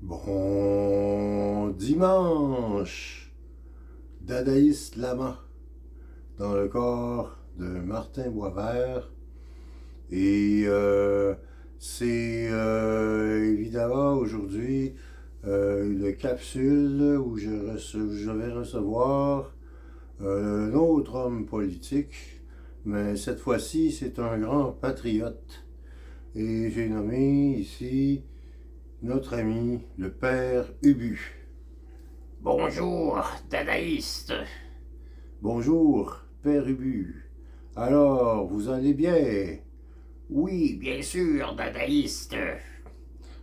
Bon dimanche, Dadaïste Lama, dans le corps de Martin Boisvert. Et c'est évidemment aujourd'hui une capsule où je vais recevoir un autre homme politique, mais cette fois-ci c'est un grand patriote. Et j'ai nommé ici notre ami, le père Ubu. Bonjour, dadaïste. Bonjour, père Ubu. Alors, vous allez bien? Oui, bien sûr, dadaïste.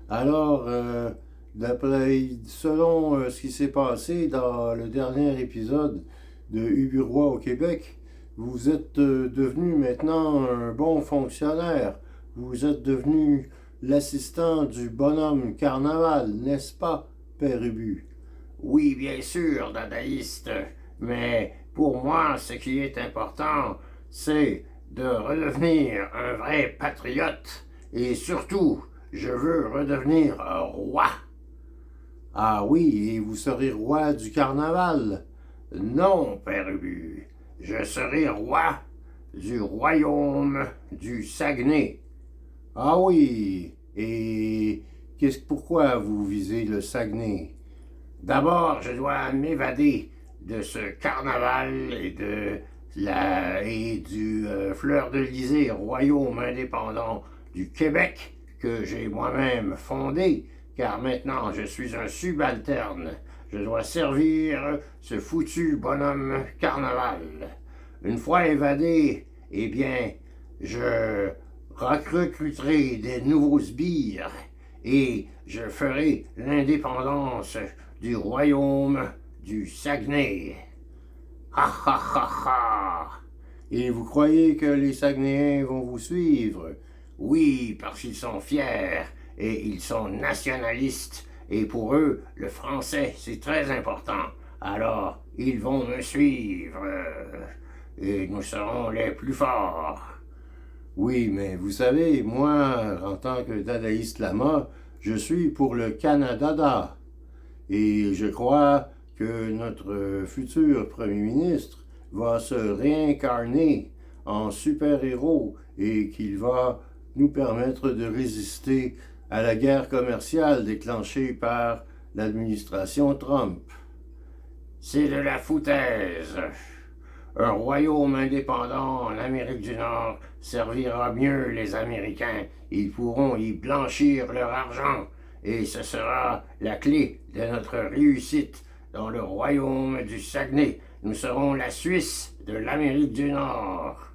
Alors, selon ce qui s'est passé dans le dernier épisode de Ubu Roi au Québec, vous êtes devenu maintenant un bon fonctionnaire. Vous êtes devenu l'assistant du bonhomme Carnaval, n'est-ce pas, père Ubu? Oui, bien sûr, dadaïste. Mais pour moi, ce qui est important, c'est de redevenir un vrai patriote. Et surtout, je veux redevenir un roi. Ah oui, et vous serez roi du carnaval. Non, père Ubu, je serai roi du royaume du Saguenay. Ah oui, et pourquoi vous visez le Saguenay? D'abord, je dois m'évader de ce carnaval et du Fleur-de-Lysée, royaume indépendant du Québec, que j'ai moi-même fondé, car maintenant je suis un subalterne. Je dois servir ce foutu bonhomme carnaval. Une fois évadé, eh bien, je recruterai des nouveaux sbires et je ferai l'indépendance du royaume du Saguenay. Ha ha ha ha! Et vous croyez que les Saguenayens vont vous suivre? Oui, parce qu'ils sont fiers et ils sont nationalistes. Et pour eux, le français, c'est très important. Alors, ils vont me suivre. Et nous serons les plus forts. Oui, mais vous savez, moi, en tant que dadaïste lama, je suis pour le Canada. Et je crois que notre futur Premier ministre va se réincarner en super-héros et qu'il va nous permettre de résister à la guerre commerciale déclenchée par l'administration Trump. C'est de la foutaise. Un royaume indépendant en Amérique du Nord servira mieux les Américains. Ils pourront y blanchir leur argent. Et ce sera la clé de notre réussite dans le royaume du Saguenay. Nous serons la Suisse de l'Amérique du Nord.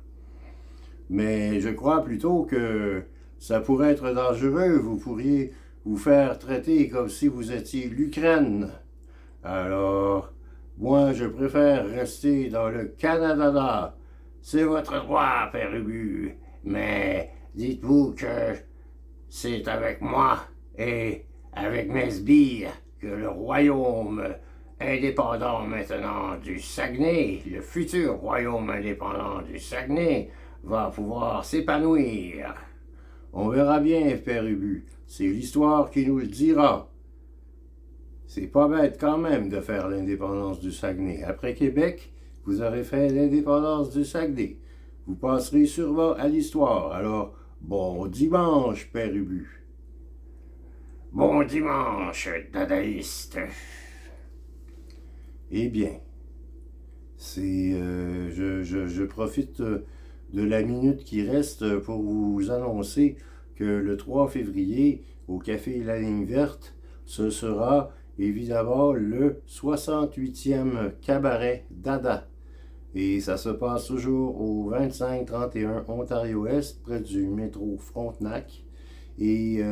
Mais je crois plutôt que ça pourrait être dangereux. Vous pourriez vous faire traiter comme si vous étiez l'Ukraine. Alors, moi, je préfère rester dans le Canada. C'est votre droit, père Ubu. Mais dites-vous que c'est avec moi et avec mes sbires que le royaume indépendant maintenant du Saguenay, le futur royaume indépendant du Saguenay, va pouvoir s'épanouir. On verra bien, père Ubu. C'est l'histoire qui nous le dira. C'est pas bête quand même de faire l'indépendance du Saguenay. Après Québec, vous aurez fait l'indépendance du Saguenay. Vous passerez sûrement à l'histoire. Alors, bon dimanche, père Ubu. Bon dimanche, dadaïste. Eh bien, je profite de la minute qui reste pour vous annoncer que le 3 février, au Café La Ligne Verte, ce sera évidemment le 68e cabaret Dada. Et ça se passe toujours au 2531 Ontario-Est, près du métro Frontenac. Et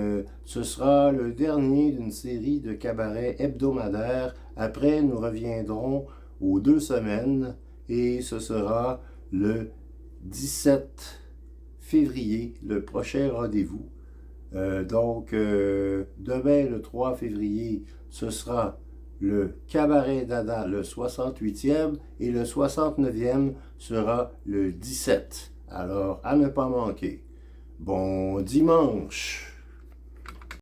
ce sera le dernier d'une série de cabarets hebdomadaires. Après, nous reviendrons aux 2 semaines et ce sera le 17 février, le prochain rendez-vous. Donc, demain, le 3 février, ce sera le Cabaret Dada, le 68e, et le 69e sera le 17. Alors, à ne pas manquer. Bon dimanche!